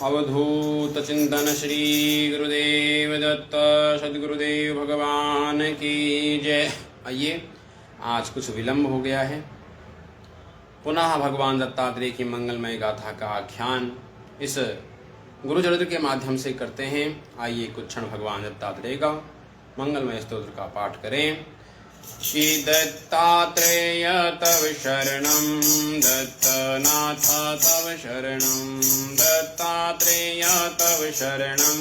अवधूत चिंतन श्री गुरुदेव दत्त सदगुरुदेव भगवान की जय। आइए, आज कुछ विलंब हो गया है। पुनः भगवान दत्तात्रेय की मंगलमय गाथा का आख्यान इस गुरुचरित्र के माध्यम से करते हैं। आइए कुछ क्षण भगवान दत्तात्रेय का मंगलमय स्तोत्र का पाठ करें। श्री दत्तात्रेय तव शरणं दत्तनाथ तव शरणं दत्तात्रेय तव शरणं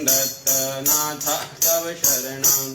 दत्तनाथ तव शरणं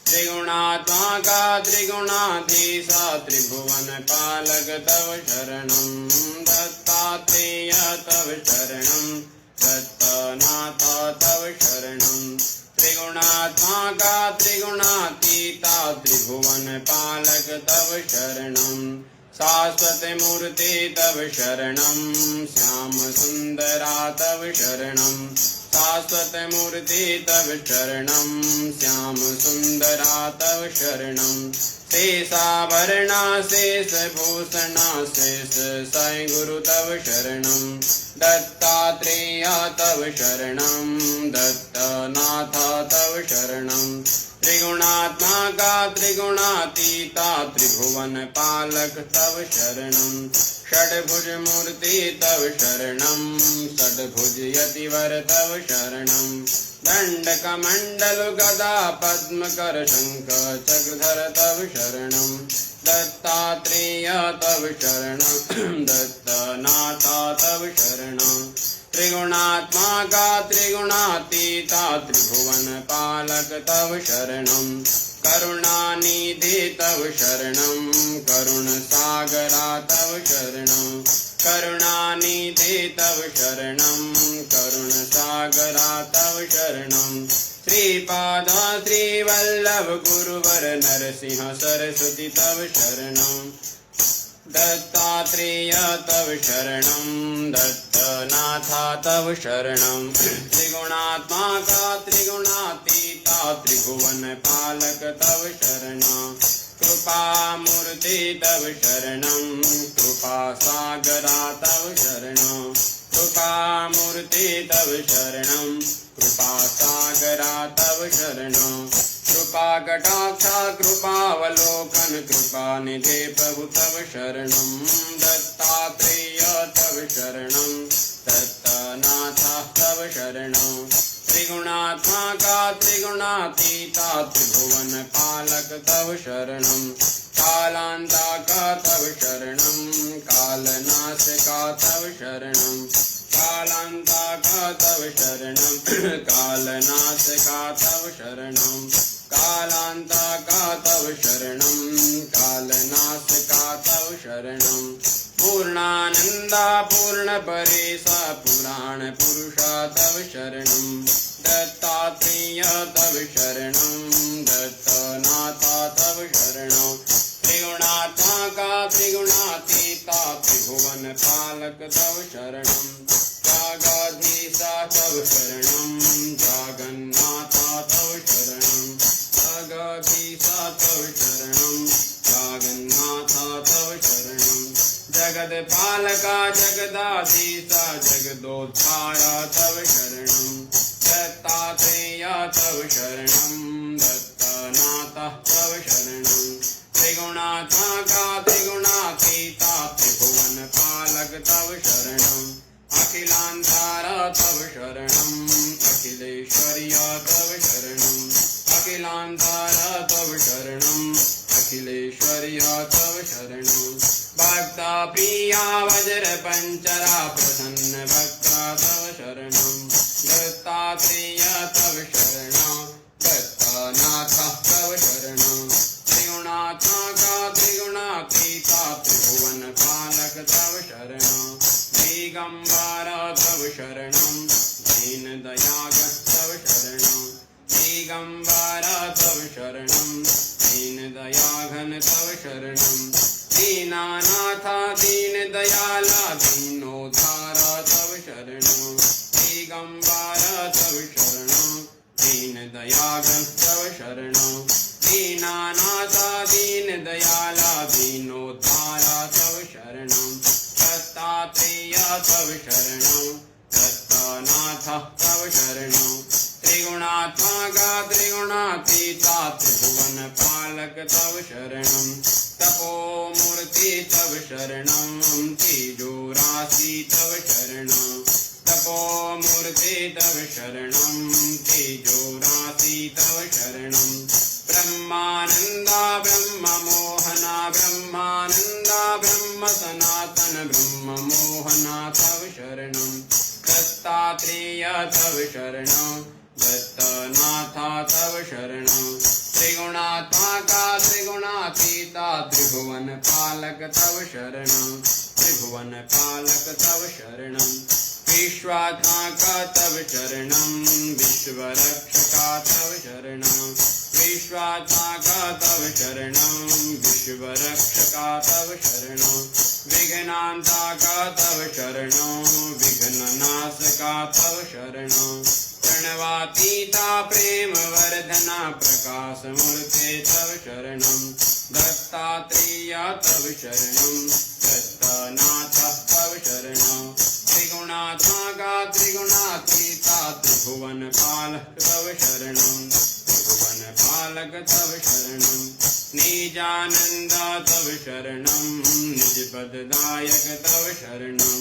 त्रिगुणात्मका त्रिगुणाधीशा त्रिभुवन पालक तव शरणं दत्तात्रेय तव शरणं दत्तनाथ तव शरणं त्रिगुणात्मका त्रिगुणातीता त्रिभुवन पालक तव शरणं शाश्वत मूर्ति तव शरणं श्याम सुंदरा तव शरणं शाश्वत मूर्ति तव शरणं श्याम सुंदरा तव शरणं शेषाभरणा शेष भूषणा शेष साई गुरु तव शरणं दत्तात्रेय तव शरणं दत्तनाथ तव शरणं त्रिगुणात्मका त्रिगुणातीता त्रिभुवन पालक तव शरणं षड्भुज मूर्ति तव शरणं षड्भुज यतिवर तव शरणं दंडकमंडल गदा पद्मकर शंख चक्रधर तव शरणं दत्तात्रेय तव शरणं दत्तनाथ तव शरणं त्रिगुणात्मका त्रिगुणातीता त्रिभुवन पालक तव शरणं करुणानिधि तव शरणं करुण सागरा तव शरणं करुणानिधि तव शरणं करुण सागरा तव शरणं श्रीपाद श्रीवल्लभ गुरुवर नरसिंह सरस्वती तव शरणं दत्तात्रेय तव शरणं दत्तनाथ तव शरणं त्रिगुणात्मका त्रिगुणातीता त्रिभुवन पालक तव शरणं कृपामूर्ति तव शरणं कृपा सागरा तव शरणं कृपामूर्ति तव शरणं कृपा सागरा तव शरणं कृपा कटाक्षा कृपावलोकन कृपा निधे प्रभु तव शरणं दत्तात्रेय तव शरणं दत्तनाथ तव शरणं त्रिगुणात्मका त्रिगुणातीता त्रिभुवन पालक तव शरणं कालांतका तव शरणं कालनाशका तव शरणं कालांतका तव शरणं कालनाशका तव शरणं कालांतका तव शरणं कालनाशका तव शरणं पूर्णानंदा पूर्ण परेशा पुराण पुरुषा तव शरणं दत्तात्रेय तव शरणं दत्तनाथ तव शरणं त्रिगुणात्मका त्रिगुणातीता त्रिभुवन पालक तव शरणं जगदीशा तव शरणं जगन्नाथ तव शरणं जगदीशा तव शरणं जगन्नाथ तव शरणं जगत्पालका जगदाधीशा जगदोद्धारा तव शरणं दत्तात्रेय तव शरणं दत्तनाथ तव शरणं त्रिगुणात्मका त्रिगुणातीता त्रिभुवन पालक तव शरणं अखिलांधारा तव शरणं अखिलेश्वर्य तव शरणं अखिलांधारा तव शरणं अखिलेश्वर्य तव शरणं भक्ता प्रिया वज्र पंचरा प्रसन्न भक्ता तव शरणं दत्तात्रेय तव शरणं दत्तनाथ तव शरणं त्रिगुणात्मका त्रिगुणातीता त्रिभुवन पालक तव शरणं दिगंबर तव शरणं दीनदयाल तव शरणं दिगंबर तव शरणं दीनदयाघन तव शरणं दीनानाथ दीनदयाला दीनोद्धार तव शरणं दिगंबर तव शरणं दीनदयाघन तव शरणं दीनानाथ दीनदयाला दीनोद्धार तव शरणं दत्तात्रेय तव शरणं दत्तनाथ तव शरणं त्रिगुणात्मका त्रिगुणातीता त्रिभुवन पालक तव शरणं तपोमूर्ति तव शरणं तेजोराशि तव शरणं तपोमूर्ति तव शरणं तेजोराशि तव शरणं ब्रह्मानंदा ब्रह्म मोहना ब्रह्मानंदा ब्रह्म सनातन ब्रह्म मोहना तव शरणं दत्तात्रेय तव शरणं दत्तनाथा तव शरणं त्रिगुणात्मका त्रिगुणातीता त्रिभुवन पालक तव शरणं त्रिभुवन पालक तव शरणं विश्वात्मका तव शरणं विश्वरक्षका तव शरणं विश्वात्मका तव शरणं विश्वरक्षका तव शरणं विघ्नान्तका तव शरणं विघ्ननाशका तव शरणं प्रणवातीता प्रेमवर्धना प्रकाशमूर्ते तव शरणं दत्तात्रेय तव शरणं दत्तनाथ तव शरणं त्रिगुणात्मका त्रिगुणातीता त्रिभुवन पालक तव शरणं त्रिभुवन पालक तव शरणं निजानंद तव शरणं निजपददायक तव शरणं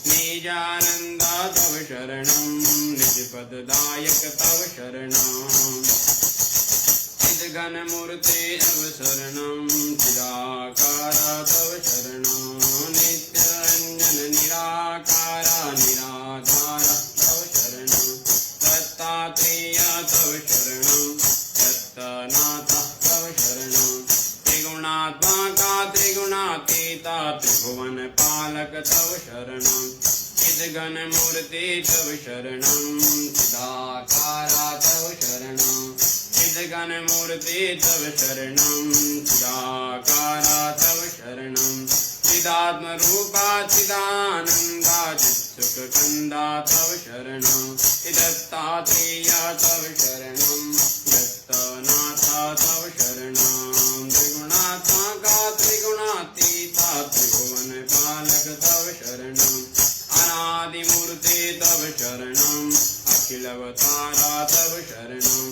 निजानंद तव शरणं निजपददायक तव शरणं चिद्घनमूर्ते तव शरणं चिदाकार तव शरणं नित्यरंजन निराकार निराधार तव शरणं दत्तात्रेय तव शरणं दत्तनाथ तव शरणं त्रिगुणात्मका त्रिगुणातीता त्रिभुवन पालक तव शरणं चिद्घनमूर्ति तव शरणं चिदाकारा तव शरणं चिद्घनमूर्ति तव शरणं चिदाकारा तव शरणं चिदात्मरूपा चिदानन्दा चित्सुखकन्दा तव शरणं दत्तात्रेय तव शरणं दत्तनाथा तव शरणं त्रिगुणात्मका त्रिगुणातीता त्रिभुवन पालक तव शरणं अनादिमूर्ते तव शरणं अखिलवतारा तव शरणं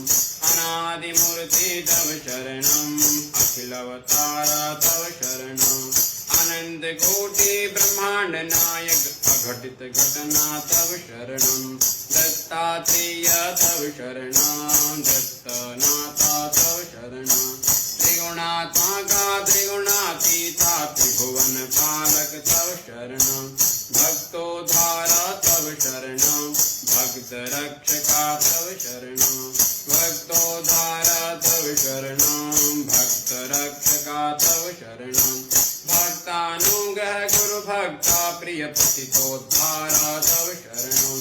अनादिमूर्ते तव शरणं अखिलवतारा तव शरणं अनंत कोटि ब्रह्मांड नायक अघटित घटना तव शरणं दत्तात्रेय तव शरणं दत्तनाथा तव शरणं त्रिगुणात्मका त्रिगुणातीता त्रिभुवन पालक तव शरणं भक्तोद्धारा तव शरणं भक्तरक्षका तव शरणं भक्तोद्धारा तव शरणं भक्तरक्षका तव शरणं भक्तानुग्रह गुरु भक्ता प्रिय पतितोद्धारा तव शरणं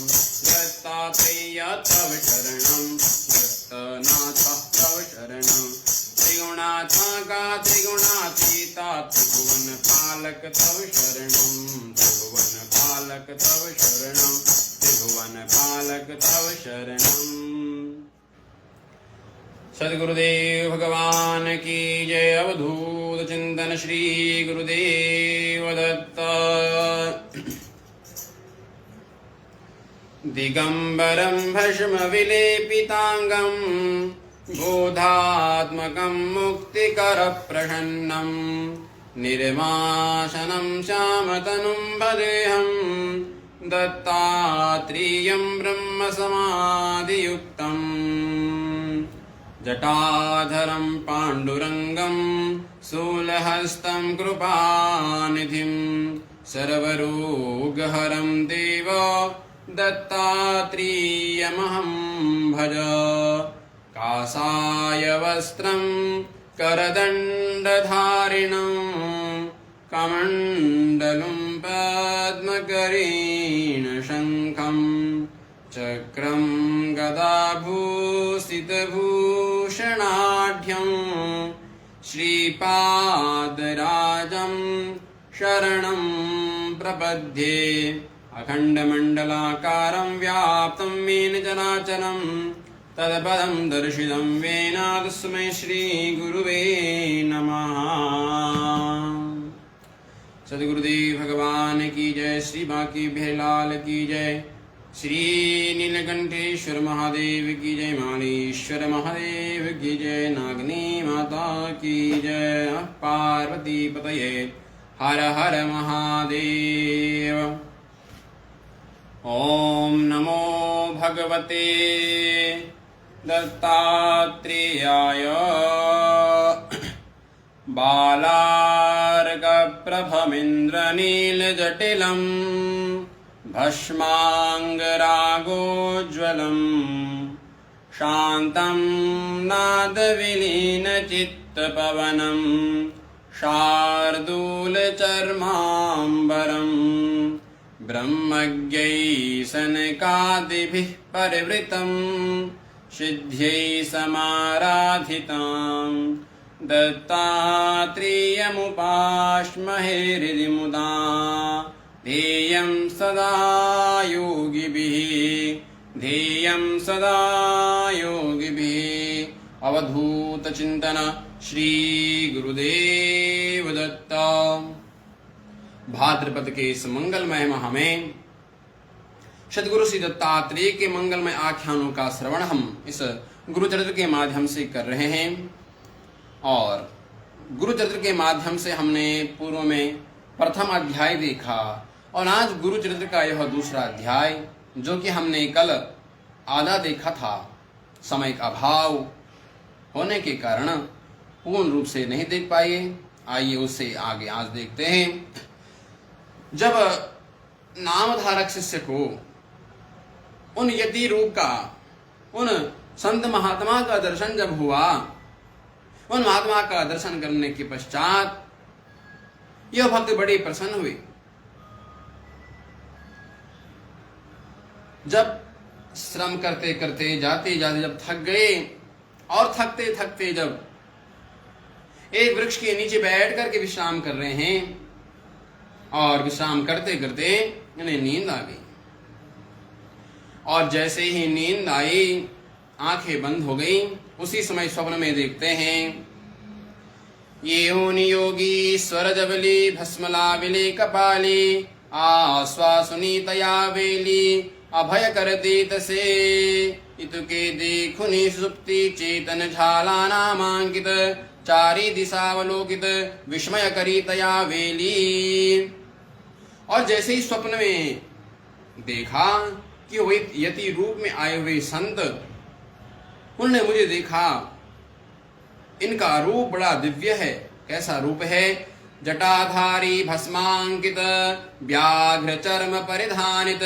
दत्तात्रेय तव शरणं दत्तनाथ तव शरणं त्रिगुणात्मका त्रिगुणातीता त्रिभुवन पालक तव शरणं त्रिभुवन पालक तव शरणं त्रिभुवन पालक तव शरणं सद्गुरुदेव भगवान की जय। अवधूत चिंतन श्री गुरुदेव दत्त। दिगंबरं भस्म विलेपितांगं बोधात्मकं मुक्तिकर प्रसन्नं निर्माशनं श्यामतनुं भजेऽहं दत्तात्रेयं ब्रह्मसमाधियुक्तम् जटाधरं पाण्डुरङ्गं शूलहस्तं कृपानिधिं सर्वरोगहरं देव दत्तात्रेयमहं भज। काषाय वस्त्रं करदण्डधारिणं कमण्डलुं पद्मकरेण शङ्खं चक्रं गदाभूषितभूषणाढ्यं श्रीपादराजं शरणं प्रपद्ये। अखण्डमण्डलाकारं व्याप्तं येन चराचरं तत्पदं दर्शितं येन तस्मै श्रीगुरुवे नमः। सद्गुरुदेव भगवान की जय। श्री बांके बिहारी लाल की जय। श्री नीलकंठेश्वर महादेव की जय, मालेश्वर महादेव की जय, नागनी माता की जय, पार्वती पतये हर हर महादेव। ओम नमो भगवते दत्तात्रेयाय बालार्कप्रभमिन्द्रनीलजटिलम् भस्माङ्गरागोज्ज्वलम् शान्तं नादविलीनचित्तपवनं शार्दूलचर्माम्बरम् ब्रह्मज्ञै सनकादिभिः परिवृतं सिद्ध्यै समाराधिताम् दत्तात्रेयमुपास्महे हृदि मुदा ध्येयं सदा योगिभिः अवधूत चिंतन श्री गुरुदेव दत्त। भाद्रपद के इस मंगलमय माह में सदगुरु श्री दत्तात्रेय के मंगलमय आख्यानों का श्रवण हम इस गुरुचरित्र के माध्यम से कर रहे हैं। और गुरुचरित्र के माध्यम से हमने पूर्व में प्रथम अध्याय देखा और आज गुरुचरित्र का यह दूसरा अध्याय जो कि हमने कल आधा देखा था, समय का अभाव होने के कारण पूर्ण रूप से नहीं देख पाए। आइए उससे आगे आज देखते हैं। जब नामधारक शिष्य को उन यति रूप का, उन संत महात्मा का दर्शन जब हुआ, उन महात्मा का दर्शन करने के पश्चात यह भक्त बड़े प्रसन्न हुए। जब श्रम करते करते जाते जाते जब थक गए और थकते थकते जब एक वृक्ष के नीचे बैठ करके विश्राम कर रहे हैं और विश्राम करते करते इन्हें नींद आ गई। और जैसे ही नींद आई, आंखें बंद हो गई, उसी समय स्वप्न में देखते हैं ये नियोगी स्वर जबली भस्मलाविले कपाली आश्वासुनीतया वेली अभय कर देत से इतुके देखुनि सुप्ति चेतन झाला नामांकित चारी दिशावलोकित विस्मय करीतया वेली। और जैसे ही स्वप्न में देखा कि वे यति रूप में आए हुए संत, उन्होंने मुझे देखा, इनका रूप बड़ा दिव्य है। कैसा रूप है? जटाधारी भस्मांकित व्याघ्र चर्म परिधानित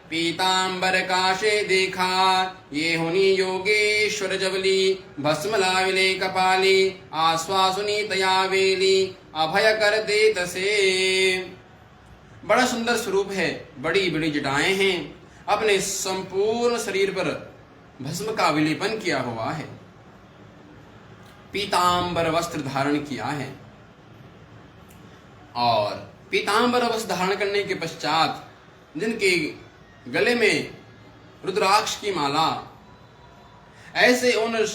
पीतांबर काशे देखा ये हुनी योगेश्वर जबली भस्मलाविले कपाली आश्वासुनी तयावेली अभय कर देत से। बड़ा सुंदर स्वरूप है, बड़ी बड़ी जटाएं हैं, अपने संपूर्ण शरीर पर भस्म का विलेपन किया हुआ है, पीतांबर वस्त्र धारण किया है। और पीतांबर वस्त्र धारण करने के पश्चात जिनके गले में रुद्राक्ष की माला, ऐसे उन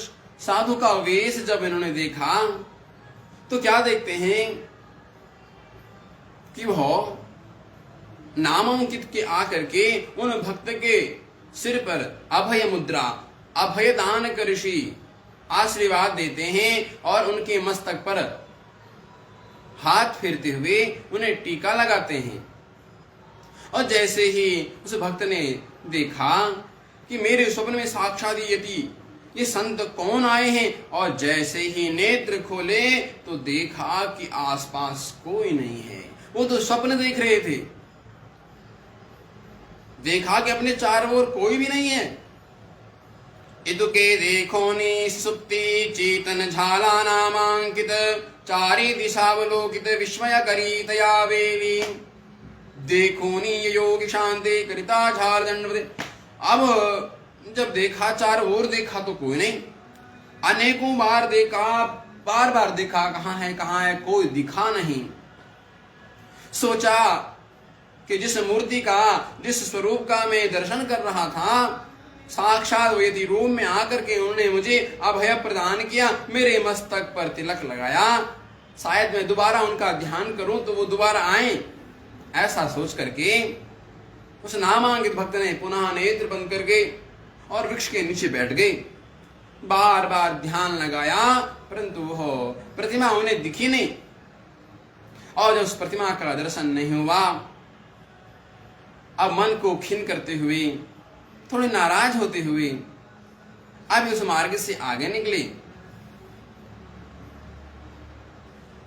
साधु का वेश जब इन्होंने देखा तो क्या देखते हैं कि वह नामांकित के आकर के उन भक्त के सिर पर अभय मुद्रा, अभय दान कर ऋषि आशीर्वाद देते हैं और उनके मस्तक पर हाथ फेरते हुए उन्हें टीका लगाते हैं। और जैसे ही उस भक्त ने देखा कि मेरे स्वप्न में साक्षात ये संत कौन आए हैं, और जैसे ही नेत्र खोले तो देखा कि आसपास कोई नहीं है। वो तो स्वप्न देख रहे थे, देखा कि अपने चारों ओर कोई भी नहीं है। इदुके देखोनि सुप्ति चेतन झाला नामांकित चारी दिशावलोकित विस्मय करीतया वेली देखोनि योग शांति करिता झाल दंड। अब जब देखा, चारों ओर देखा तो कोई नहीं, अनेकों बार देखा, बार बार देखा, कहाँ है, कोई दिखा नहीं। सोचा कि जिस मूर्ति का, जिस स्वरूप का मैं दर्शन कर रहा था, साक्षात यदि रूप में आकर के उन्होंने मुझे अभय प्रदान किया, मेरे मस्तक पर तिलक लगाया, शायद मैं दोबारा उनका ध्यान करूं तो वो दोबारा आए। ऐसा सोच करके उस नामांकित भक्त ने पुनः नेत्र बंद करके और वृक्ष के नीचे बैठ गए। बार बार ध्यान लगाया, परंतु वह प्रतिमा उन्हें दिखी नहीं। और जब उस प्रतिमा का दर्शन नहीं हुआ, अब मन को खिन्न करते हुए, थोड़े नाराज होते हुए अब उस मार्ग से आगे निकले।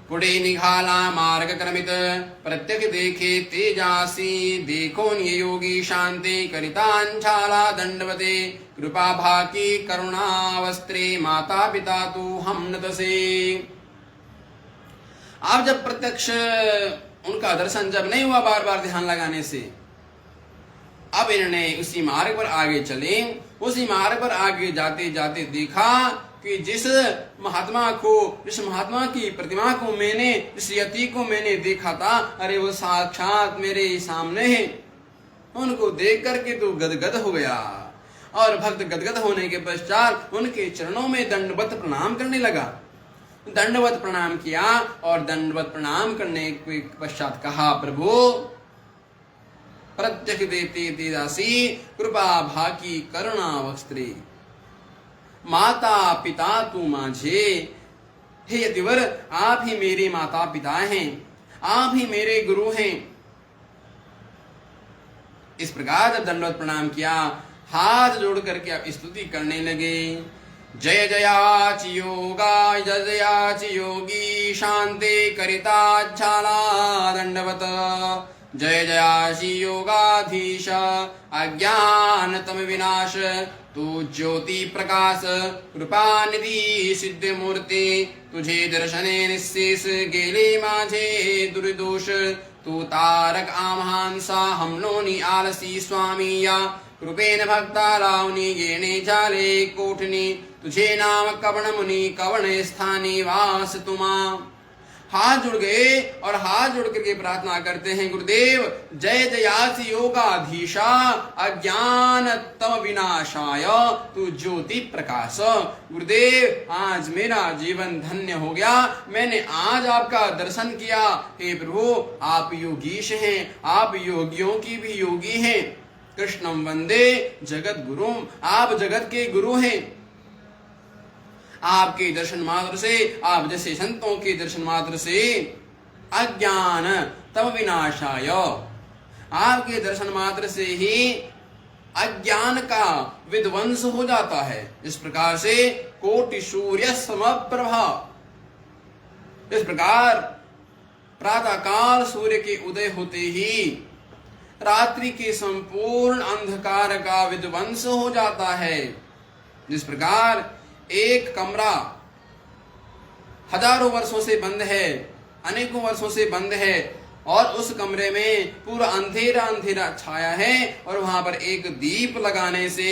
पुढे निघाला मार्ग क्रमित, प्रत्यक्ष देखे तेजासी। देखो ये योगी शांति, करितांचाला दंडवते। कृपा भाकी करुणावस्त्रे, माता पिता तू हम नतसे। अब जब प्रत्यक्ष उनका दर्शन जब नहीं हुआ बार बार ध्यान लगाने से, अब इन्होंने उसी मार्ग पर आगे चले। उसी मार्ग पर आगे जाते जाते देखा कि जिस महात्मा की प्रतिमा को मैंने, जिस यति को मैंने देखा था, अरे वो साक्षात मेरे सामने है। उनको देख करके तो गदगद हो गया। और भक्त गदगद होने के पश्चात उनके चरणों में दंडवत प्रणाम करने लगा। दंडवत प्रणाम किया और दंडवत प्रणाम करने के पश्चात कहा, प्रभु प्रत्यक्ष देते तेजासी, कृपा भाकी करुणावस्त्रे। माता पिता तू माझे। हे यतिवर, आप ही मेरे माता पिता हैं, आप ही मेरे गुरु हैं। इस प्रकार जब दंडवत प्रणाम किया, हाथ जोड़ करके आप स्तुति करने लगे। जय जयाच योगा, जय जयाच योगी, शांति करिताच्छाला दंडवत। जय जयाशी योगाधीश, अज्ञान तम विनाश। तू ज्योति प्रकाश, कृपा निधि सिद्ध मूर्ति। तुझे दर्शने निशेष, गेले माझे दुर्दोष। तू तारक आमहांसा, हमलोनी आलसी स्वामी या। कृपेन भक्ता लावनी, गेणे जाले कोठनी। तुझे नाम कवण मुनि, कवण स्थानी वास तुमा। हाथ जुड़ गए और हाथ जोड़ करके प्रार्थना करते हैं, गुरुदेव जय जयासी योगाधीशा, अज्ञान तम विनाशाय, तू ज्योति प्रकाश। गुरुदेव आज मेरा जीवन धन्य हो गया, मैंने आज आपका दर्शन किया। हे प्रभु, आप योगीश हैं, आप योगियों की भी योगी हैं। कृष्णम वंदे जगत गुरुम, आप जगत के गुरु हैं। आपके दर्शन मात्र से, आप जैसे संतों के दर्शन मात्र से अज्ञान तम विनाशाय, आपके दर्शन मात्र से ही अज्ञान का विध्वंस हो जाता है। इस प्रकार से कोटि सूर्य समप्रभा, इस प्रकार प्रातः काल सूर्य के उदय होते ही रात्रि के संपूर्ण अंधकार का विध्वंस हो जाता है। जिस प्रकार एक कमरा हजारों वर्षों से बंद है, अनेकों वर्षों से बंद है, और उस कमरे में पूरा अंधेरा अंधेरा छाया है, और वहां पर एक दीप लगाने से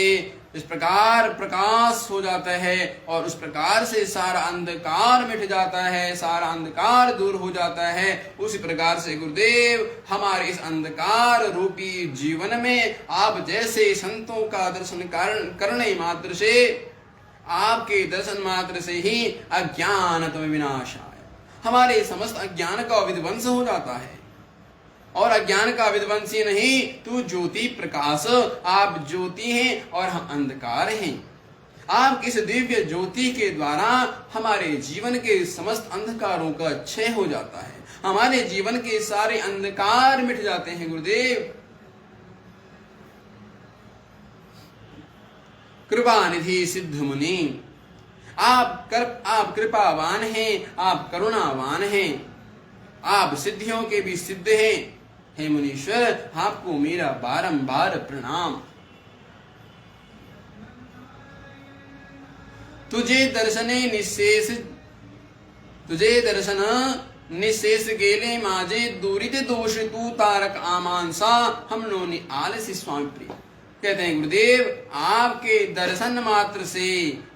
इस प्रकार प्रकाश हो जाता है, और उस प्रकार से सारा अंधकार मिट जाता है, सारा अंधकार दूर हो जाता है। उसी प्रकार से गुरुदेव हमारे इस अंधकार रूपी जीवन में आप जैसे संतों का दर्शन करने मात्र से, आपके दर्शन मात्र से ही अज्ञान तम विनाशाय, हमारे समस्त अज्ञान का विध्वंस हो जाता है। और अज्ञान का विध्वंस ही नहीं, तू ज्योति प्रकाश, आप ज्योति हैं और हम अंधकार हैं। आप किस दिव्य ज्योति के द्वारा हमारे जीवन के समस्त अंधकारों का क्षय हो जाता है, हमारे जीवन के सारे अंधकार मिट जाते हैं। गुरुदेव कृपा निधि सिद्ध मुनि, आप कृपावान हैं, आप करुणावान हैं, आप सिद्धियों के भी सिद्ध हैं। हे मुनीश्वर, आपको मेरा बारंबार प्रणाम। तुझे दर्शन निशेष गेले माजे, दूरित दोष तू तारक आमांसा, हम लोनी आलसी स्वामी प्रिय। कहते हैं गुरुदेव आपके दर्शन मात्र से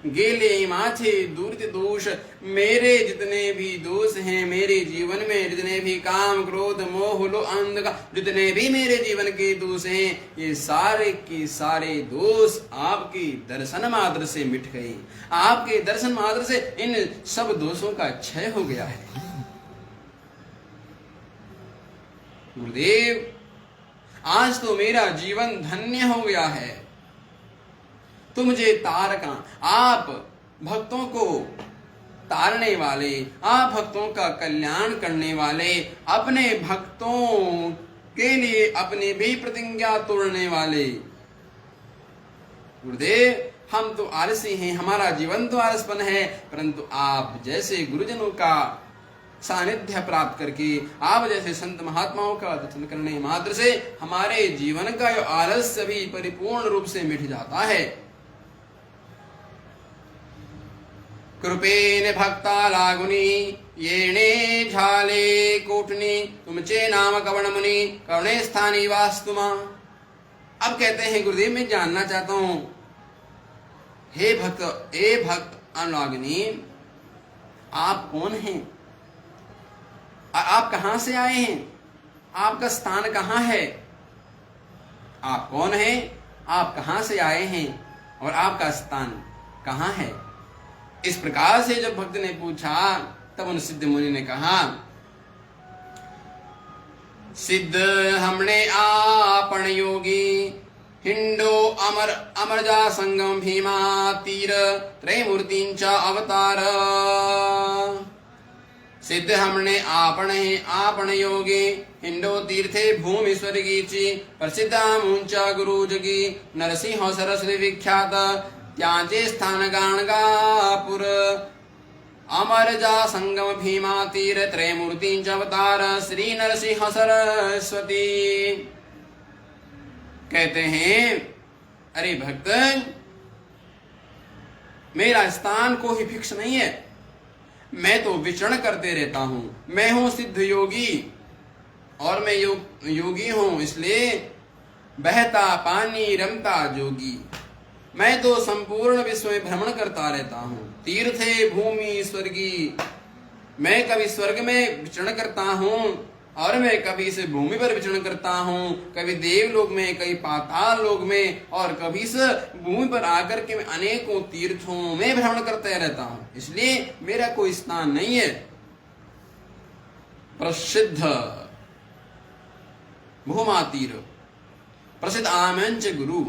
गेले माछे दूरित दोष, मेरे जितने भी दोष हैं, मेरे जीवन में जितने भी काम क्रोध मोह लो अंधकार, जितने भी मेरे जीवन के दोष हैं, ये सारे के सारे दोष आपके दर्शन मात्र से मिट गए। आपके दर्शन मात्र से इन सब दोषों का क्षय हो गया है। गुरुदेव आज तो मेरा जीवन धन्य हो गया है। तुम मुझे तारका, आप भक्तों को तारने वाले, आप भक्तों का कल्याण करने वाले, अपने भक्तों के लिए अपनी भी प्रतिज्ञा तोड़ने वाले। गुरुदेव, हम तो आलसी हैं, हमारा जीवन तो आलसपन है, परंतु आप जैसे गुरुजनों का सानिध्य प्राप्त करके, आप जैसे संत महात्माओं का दर्शन करने मात्र से हमारे जीवन का यो आलस्य भी परिपूर्ण रूप से मिट जाता है। कृपेन भक्ता लागुनी येणे झाले कोटनी तुमचे नाम कवण मुनि कवणे स्थानी वास्तुमा। अब कहते हैं गुरुदेव, मैं जानना चाहता हूं, हे भक्त अनुरागिनी, आप कौन हैं? आप कहां से आए हैं? आपका स्थान कहां है? आप कौन हैं? आप कहां से आए हैं? और आपका स्थान कहां है? इस प्रकार से जब भक्त ने पूछा, तब उन सिद्ध मुनि ने कहा, सिद्ध हमने आपण योगी हिंडो अमरजा संगम भीमा तीर त्रयमूर्तींचा अवतार। सिद्ध हमने आपण योगी हिंडो तीर्थे भूमि स्वर्गीची प्रसिद्ध मुंचा गुरु जगी नरसिंह सरस्वती विख्यात त्याचे स्थान गाणगापुर अमरजा संगम भीमा तीर त्रयमूर्तींचा अवतार श्री नरसिंह सरस्वती। कहते हैं, अरे भक्त, मेरा स्थान कोई फिक्स नहीं है, मैं तो विचरण करते रहता हूं। मैं हूं सिद्ध योगी और मैं योगी हूं, इसलिए बहता पानी रमता जोगी। मैं तो संपूर्ण विश्व में भ्रमण करता रहता हूं। तीर्थे भूमि स्वर्गी, मैं कभी स्वर्ग में विचरण करता हूं और मैं कभी इस भूमि पर विचरण करता हूं, कभी देवलोक में, कभी पाताल लोक में, और कभी इस भूमि पर आकर के मैं अनेकों तीर्थों में भ्रमण करते रहता हूं। इसलिए मेरा कोई स्थान नहीं है। प्रसिद्ध भूमा तीर प्रसिद्ध आमंच गुरु,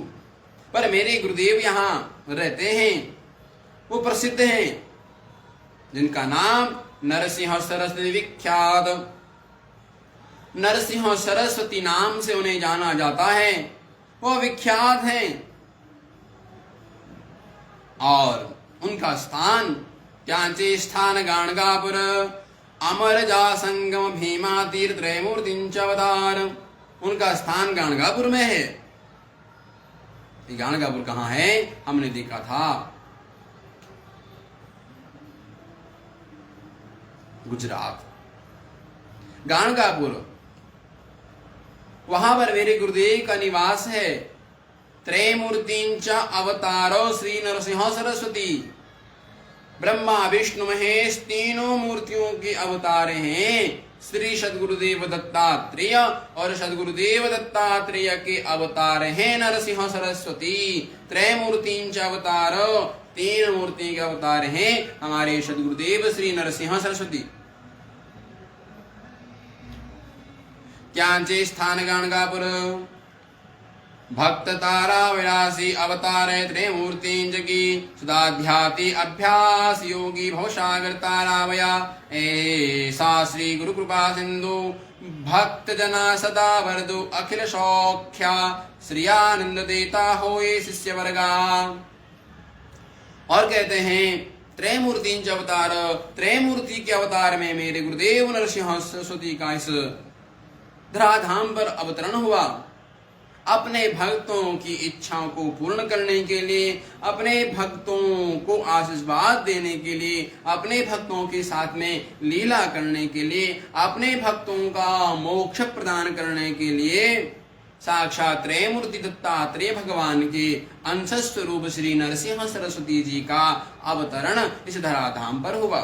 पर मेरे गुरुदेव यहां रहते हैं, वो प्रसिद्ध हैं, जिनका नाम नरसिंह सरस्वती विख्यात। नरसिंह सरस्वती नाम से उन्हें जाना जाता है, वो विख्यात हैं। और उनका स्थान त्यांचे स्थान गाणगापुर अमरजा संगम भीमा तीर्थ त्रयमूर्तिंच अवतार। उनका स्थान गाणगापुर में है। गाणगापुर कहां है? हमने देखा था गुजरात, गाणगापुर, वहां पर मेरे गुरुदेव का निवास है। त्रयमूर्तिंचा अवतारो श्री नरसिंह सरस्वती, ब्रह्मा विष्णु महेश तीनों मूर्तियों के अवतार हैं। श्री सद्गुरुदेव दत्तात्रेय और सद्गुरुदेव दत्तात्रेय के अवतार हैं नरसिंह सरस्वती। त्रयमूर्तिंचा अवतारो, तीन मूर्ति के अवतार हैं हमारे सद्गुरुदेव श्री नरसिंह सरस्वती। त्यांचे स्थान गाणगापुर भक्त तारा विलासी अवतार त्रयमूर्तिंच की सुधाध्याति अभ्यास योगी भवसागर तारावया ऐसा श्री गुरु कृपा सिंधु भक्त जना सदा वरदो अखिल सौख्या श्री आनंद देता होए शिष्य वर्गा। और कहते हैं, त्रयमूर्तिंच अवतार, त्रयमूर्ति के अवतार में मेरे गुरुदेव नरसिंह सरस्वती का इस धराधाम पर अवतरण हुआ। अपने भक्तों की इच्छाओं को पूर्ण करने के लिए, अपने भक्तों को आशीर्वाद देने के लिए, अपने भक्तों के साथ में लीला करने के लिए, अपने भक्तों का मोक्ष प्रदान करने के लिए साक्षात त्रयमूर्ति दत्तात्रेय भगवान के अंश स्वरूप श्री नरसिंह सरस्वती जी का अवतरण इस धराधाम पर हुआ।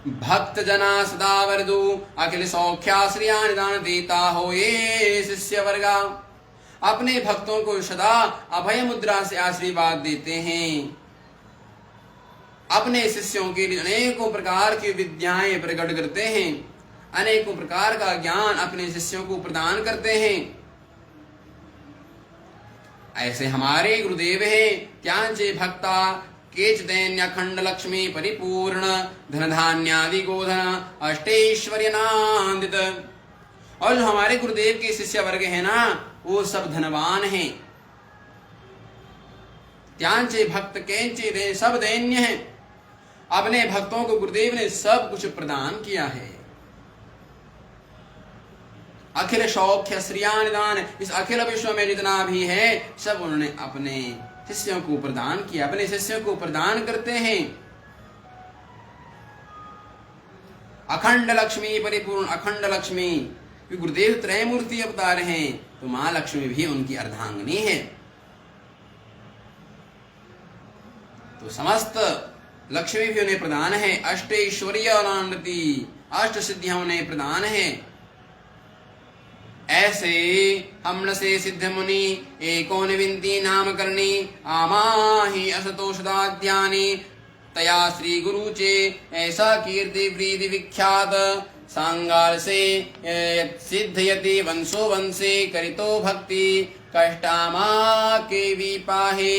भक्त जना सदा वरदु अखिल सौख्या श्रिया निदान देता हो ये शिष्य वर्गा। अपने भक्तों को सदा अभय मुद्रा से आशीर्वाद देते हैं। अपने शिष्यों के लिए अनेकों प्रकार की विद्याएं प्रकट करते हैं। अनेकों प्रकार का ज्ञान अपने शिष्यों को प्रदान करते हैं। ऐसे हमारे गुरुदेव हैं। त्यांचे भक्ता केच दैन्य अखंड लक्ष्मी परिपूर्ण धन धान्यादि गोधन अष्टैश्वर्य नांदित। और जो हमारे गुरुदेव के शिष्य वर्ग है ना, वो सब धनवान हैं। त्यांचे भक्त केंचे दे सब दैन्य हैं। अपने भक्तों को गुरुदेव ने सब कुछ प्रदान किया है। अखिल सौख्य श्रियानिदान, इस अखिल विश्व में जितना भी है सब उन्होंने अपने शिष्यों को प्रदान किया, अपने शिष्यों को प्रदान करते हैं। अखंड लक्ष्मी परिपूर्ण, अखंड लक्ष्मी, गुरुदेव त्रयमूर्ति अवतार हैं, तो मां लक्ष्मी भी उनकी अर्धांगिनी है। तो समस्त लक्ष्मी भी उन्हें प्रदान है। अष्टैश्वर्य अनांदति, अष्ट सिद्धियां उन्हें प्रदान है। ऐसे हम न से सिद्ध मुनि एको विंती नाम करनी आमाहि असतोषदाध्यानि तया श्री गुरु चे ऐसा कीर्ति वृद्धि विख्यात सांगाल से सिद्धयति वंशो वंशे करितो भक्ति कष्टामा के विपाहे।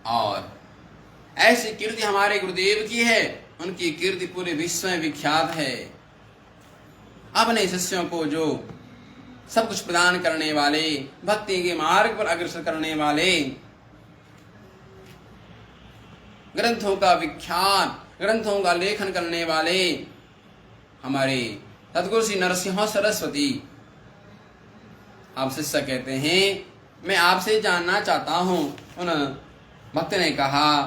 और ऐसी कीर्ति हमारे गुरुदेव की है, उनकी कीर्ति पूरे विश्व में विख्यात है। अपने शिष्यों को जो सब कुछ प्रदान करने वाले, भक्ति के मार्ग पर अग्रसर करने वाले, ग्रंथों का विख्यात, ग्रंथों का लेखन करने वाले हमारे सद्गुरु श्री नरसिंह सरस्वती, आप शिष्य कहते हैं मैं आपसे जानना चाहता हूं। उन भक्त ने कहा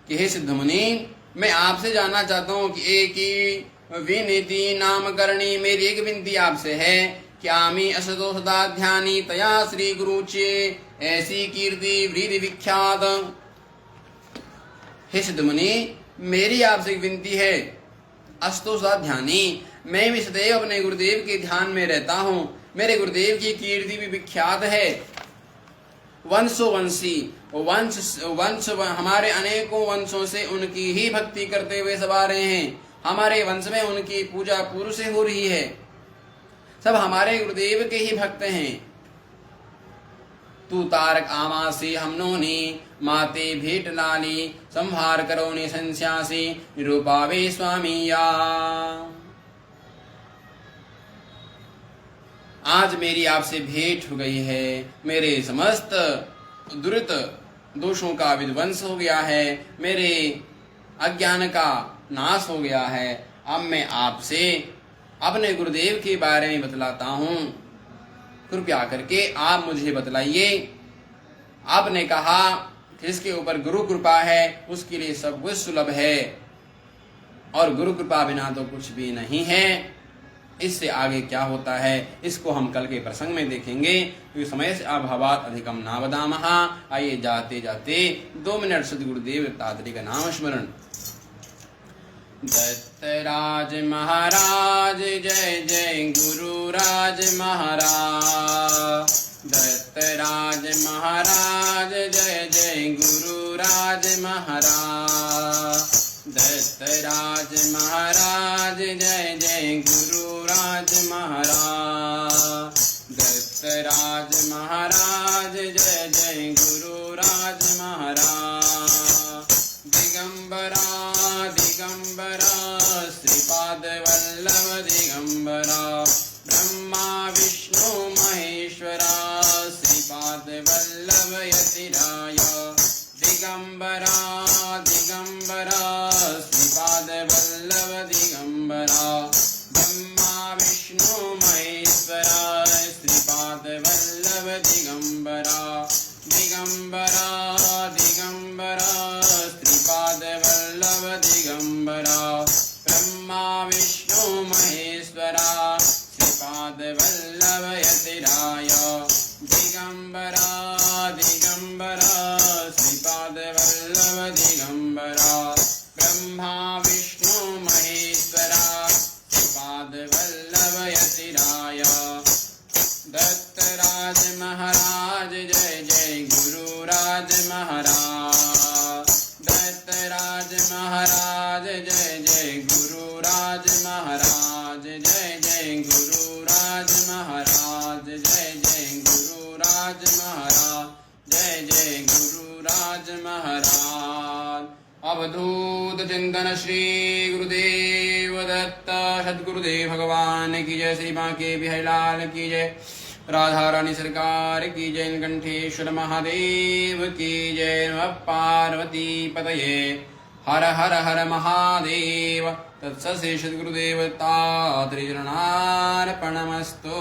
कि हे सिद्ध मुनि, मैं आपसे जानना चाहता हूं कि एक ही विनीति नाम करणी, मेरी एक विनती आपसे है कि आमी असतो सदा ध्यानी तया श्री गुरु चे ऐसी कीर्ति वृद्धि विख्यात। हे सिद्ध मुनि, मेरी आपसे एक विनती है, असतो सदा ध्यानी, मैं भी सदैव अपने गुरुदेव के ध्यान में रहता हूं। मेरे गुरुदेव की कीर्ति भी विख्यात है। वंशो वंशी, वंश हमारे अनेकों वंशों से उनकी ही भक्ति करते हुए सब आ रहे हैं। हमारे वंश में उनकी पूजा पूर्व से हो रही है। सब हमारे गुरुदेव के ही भक्त हैं। तू तारक आमासी हमनोनी माते भेट लाली संहार करो ने संस्यासी निरूपावे स्वामी या। आज मेरी आपसे भेंट हो गई है। मेरे समस्त दुरित दोषों का विध्वंस हो गया है। मेरे अज्ञान का नाश हो गया है। अब मैं आपसे अपने गुरुदेव के बारे में बतलाता हूं। कृपया करके आप मुझे बतलाइए। आपने कहा जिसके ऊपर गुरु कृपा है उसके लिए सब कुछ सुलभ है, और गुरु कृपा बिना तो कुछ भी नहीं है। इससे आगे क्या होता है इसको हम कल के प्रसंग में देखेंगे, क्योंकि समय से अभावात अधिकम ना वदामः। आइए जाते जाते 2 मिनट सद्गुरुदेव तात्री का नाम स्मरण। दत्तराज महाराज जय जय गुरुराज महाराज। दत्तराज महाराज जय जय गुरुराज महाराज। दत्तराज महाराज जय जय गुरुराज महाराज। दत्तराज महाराज जय जय गुरुराज महाराज। दिगंबरा दिगंबरा श्रीपाद वल्लभ दिगंबरा ब्रह्मा विष्णु महेश्वरा श्रीपाद वल्लभ यतिराय। दिगंबरा दिगंबरा श्रीपाद वल्लभ दिगंबरा ब्रह्मा विष्णु महेश्वरा श्रीपाद वल्लभ दिगंबरा। दिगंबरा दिगंबरा श्रीपाद वल्लभ दिगंबरा ब्रह्मा विष्णु महेश्वरा श्रीपाद वल्लभ यतिराय। दिगंबरा दिगंबरा श्रीपाद वल्लभ दिगंबरा ब्रह्मा विष्णु महेश्वरा श्रीपाद वल्लभ यतिराय। दत्तराज महाराज जय जय गुरुराज महाराज। दत्तराज महाराज महाराज जय जय गुरुराज महाराज जय जय गुरुराज महाराज जय जय गुरुराज महाराज जय जय गुरुराज महाराज। अवधूत चिंतन श्री गुरुदेव दत्त सद्गुरुदेव भगवान की जय। श्री बांके बिहारी लाल की जय। राधा रानी सरकार की जय। नीलकंठेश्वर महादेव की जय। नमः पार्वती पतये। हर हर हर महादेव। तत्सत् श्री सद्गुरुदेव दत्तात्रेय चरणार्पणमस्तु।